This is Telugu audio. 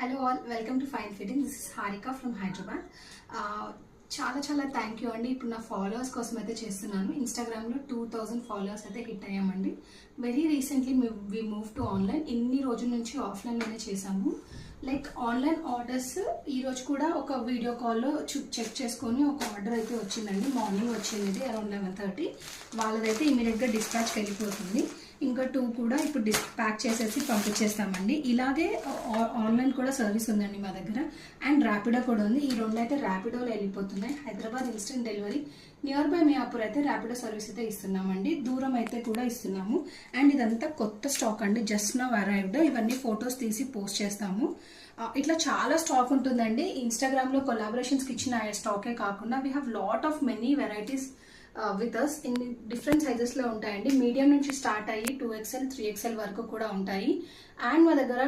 Hello all, welcome to fine fitting. This is Harika from Hyderabad. చాలా థ్యాంక్ యూ అండి. ఇప్పుడు నా ఫాలోవర్స్ కోసం అయితే చేస్తున్నాను. ఇన్స్టాగ్రామ్లో 2000 ఫాలోవర్స్ అయితే హిట్ అయ్యామండి. Very recently we move to online. ఇన్ని రోజుల నుంచి ఆఫ్లైన్లోనే చేసాము. లైక్ ఆన్లైన్ ఆర్డర్స్ ఈరోజు కూడా ఒక వీడియో కాల్లో చెక్ చేసుకొని ఒక ఆర్డర్ అయితే వచ్చిందండి. మార్నింగ్ వచ్చింది అరౌండ్ 11:30. వాళ్ళదైతే ఇమీడియట్గా డిస్పాచ్కి వెళ్ళిపోతుంది. ఇంకా 2 కూడా ఇప్పుడు ప్యాక్ చేసేసి పంపించేస్తామండి. ఇలాగే ఆన్లైన్ కూడా సర్వీస్ ఉందండి మా దగ్గర. అండ్ ర్యాపిడో కూడా ఉంది. ఈ 2 అయితే ర్యాపిడోలో వెళ్ళిపోతున్నాయి. Hyderabad instant delivery, near by Miyapur అయితే ర్యాపిడో సర్వీస్ అయితే ఇస్తున్నామండి. దూరం అయితే కూడా ఇస్తున్నాము. అండ్ ఇదంతా కొత్త స్టాక్ అండి, జస్ట్ నౌ అరైవ్డ్. ఇవన్నీ ఫొటోస్ తీసి పోస్ట్ చేస్తాము. ఇట్లా చాలా స్టాక్ ఉంటుందండి. ఇన్స్టాగ్రామ్లో కొలాబరేషన్స్కి ఇచ్చిన స్టాకే కాకుండా we have lot of many varieties with us in different సైజెస్లో ఉంటాయండి. మీడియం నుంచి స్టార్ట్ అయ్యి 2XL 3XL వరకు కూడా ఉంటాయి. అండ్ మా దగ్గర